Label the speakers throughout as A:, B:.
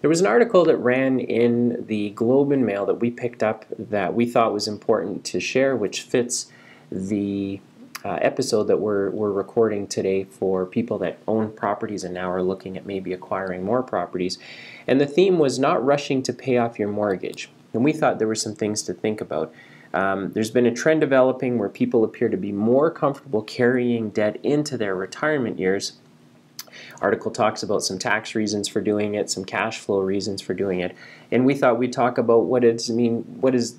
A: There was an article that ran in the Globe and Mail that we picked up that we thought was important to share, which fits the episode that we're recording today for people that own properties and now are looking at maybe acquiring more properties. And the theme was not rushing to pay off your mortgage. And we thought there were some things to think about. There's been a trend developing where people appear to be more comfortable carrying debt into their retirement years. Article talks about some tax reasons for doing it, some cash flow reasons for doing it, and we thought we'd talk about what does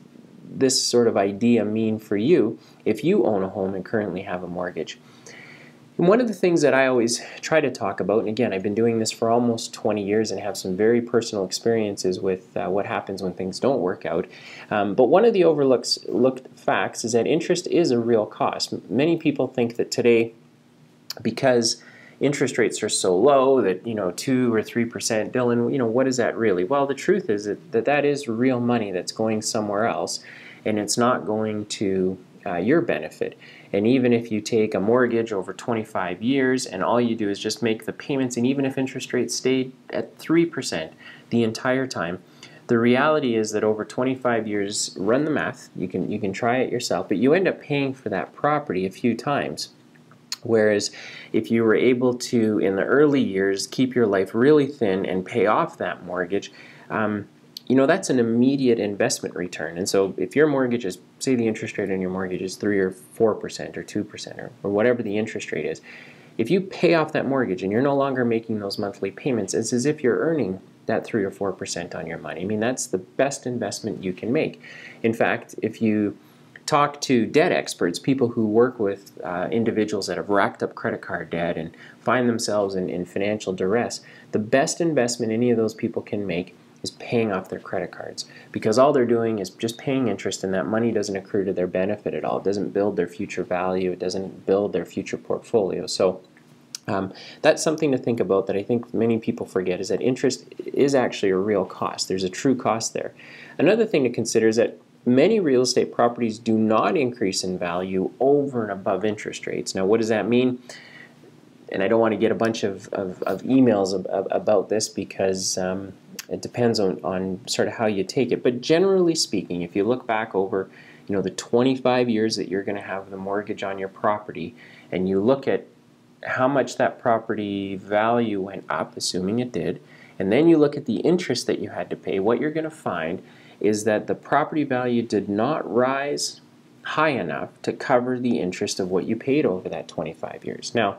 A: this sort of idea mean for you if you own a home and currently have a mortgage. And one of the things that I always try to talk about, and again, I've been doing this for almost 20 years and have some very personal experiences with what happens when things don't work out, but one of the overlooked facts is that interest is a real cost. Many people think that today, because interest rates are so low that 2 or 3%, Dylan, what is that really? Well, the truth is that is real money that's going somewhere else, and it's not going to your benefit. And even if you take a mortgage over 25 years and all you do is just make the payments, and even if interest rates stayed at 3% the entire time, the reality is that over 25 years, run the math, you can try it yourself, but you end up paying for that property a few times. Whereas if you were able to, in the early years, keep your life really thin and pay off that mortgage, that's an immediate investment return. And so if your mortgage is, say the interest rate on your mortgage is 3 or 4% or 2% or whatever the interest rate is, if you pay off that mortgage and you're no longer making those monthly payments, it's as if you're earning that 3 or 4% on your money. I mean, that's the best investment you can make. In fact, if you talk to debt experts, people who work with individuals that have racked up credit card debt and find themselves in financial duress, the best investment any of those people can make is paying off their credit cards, because all they're doing is just paying interest, and that money doesn't accrue to their benefit at all. It doesn't build their future value. It doesn't build their future portfolio. So that's something to think about that I think many people forget, is that interest is actually a real cost. There's a true cost there. Another thing to consider is that many real estate properties do not increase in value over and above interest rates. Now, what does that mean? And I don't want to get a bunch of emails about this, because it depends on sort of how you take it. But generally speaking, if you look back over the 25 years that you're going to have the mortgage on your property, and you look at how much that property value went up, assuming it did, and then you look at the interest that you had to pay, what you're going to find is that the property value did not rise high enough to cover the interest of what you paid over that 25 years. Now,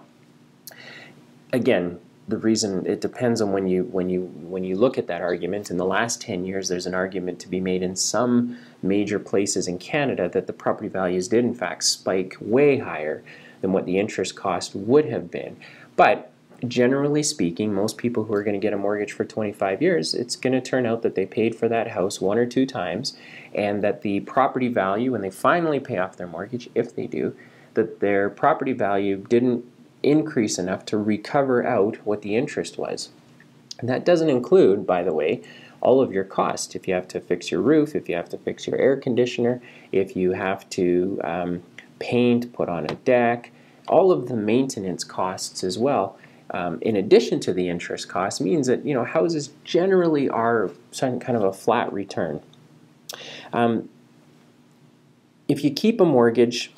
A: again, the reason it depends on when you look at that argument. In the last 10 years, there's an argument to be made in some major places in Canada that the property values did in fact spike way higher than what the interest cost would have been. But generally speaking, most people who are going to get a mortgage for 25 years, it's going to turn out that they paid for that house 1 or 2 times, and that the property value, when they finally pay off their mortgage, if they do, that their property value didn't increase enough to recover out what the interest was. And that doesn't include, by the way, all of your costs. If you have to fix your roof, if you have to fix your air conditioner, if you have to paint, put on a deck, all of the maintenance costs as well, in addition to the interest cost, means that houses generally are some kind of a flat return. If you keep a mortgage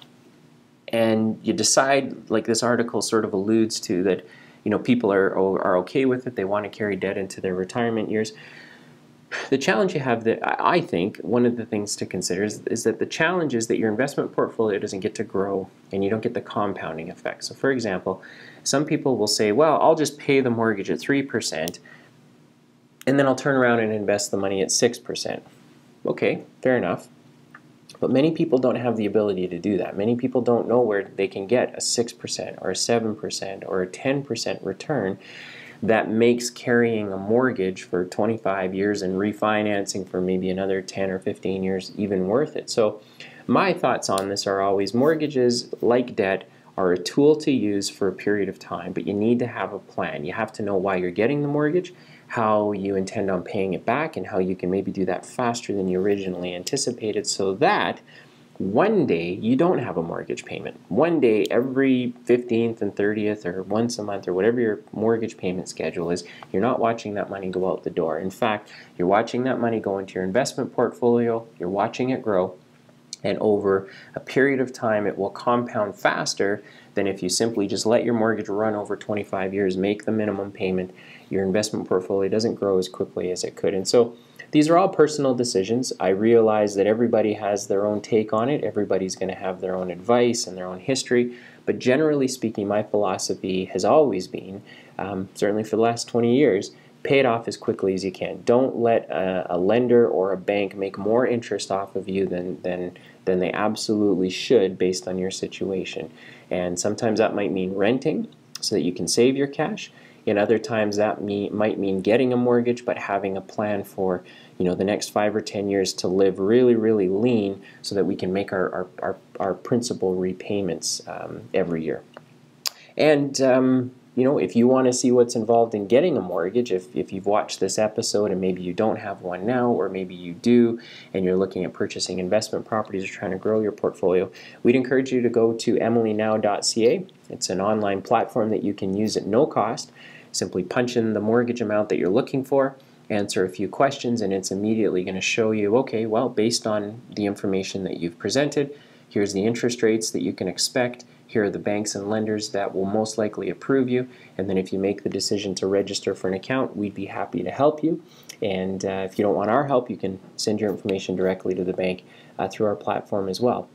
A: and you decide, like this article sort of alludes to, that people are okay with it, they want to carry debt into their retirement years, the challenge you have, that I think one of the things to consider is that the challenge is that your investment portfolio doesn't get to grow and you don't get the compounding effect. So for example, some people will say, well, I'll just pay the mortgage at 3% and then I'll turn around and invest the money at 6%. Okay, fair enough. But many people don't have the ability to do that. Many people don't know where they can get a 6% or a 7% or a 10% return that makes carrying a mortgage for 25 years and refinancing for maybe another 10 or 15 years even worth it. So my thoughts on this are always, mortgages, like debt, are a tool to use for a period of time, but you need to have a plan. You have to know why you're getting the mortgage, how you intend on paying it back, and how you can maybe do that faster than you originally anticipated, so that One day you don't have a mortgage payment. One day every 15th and 30th or once a month or whatever your mortgage payment schedule is, you're not watching that money go out the door. In fact, you're watching that money go into your investment portfolio, you're watching it grow, and over a period of time it will compound faster than if you simply just let your mortgage run over 25 years, make the minimum payment. Your investment portfolio doesn't grow as quickly as it could. And so these are all personal decisions. I realize that everybody has their own take on it. Everybody's going to have their own advice and their own history. But generally speaking, my philosophy has always been, certainly for the last 20 years, pay it off as quickly as you can. Don't let a lender or a bank make more interest off of you than they absolutely should based on your situation. And sometimes that might mean renting so that you can save your cash. In other times that might mean getting a mortgage but having a plan for the next 5 or 10 years to live really, really lean so that we can make our principal repayments every year. And if you want to see what's involved in getting a mortgage, if you've watched this episode and maybe you don't have one now, or maybe you do and you're looking at purchasing investment properties or trying to grow your portfolio, we'd encourage you to go to emilynow.ca. It's an online platform that you can use at no cost. Simply punch in the mortgage amount that you're looking for, answer a few questions, and it's immediately going to show you, okay, well, based on the information that you've presented, here's the interest rates that you can expect. Here are the banks and lenders that will most likely approve you, and then if you make the decision to register for an account, we'd be happy to help you. And if you don't want our help, you can send your information directly to the bank through our platform as well.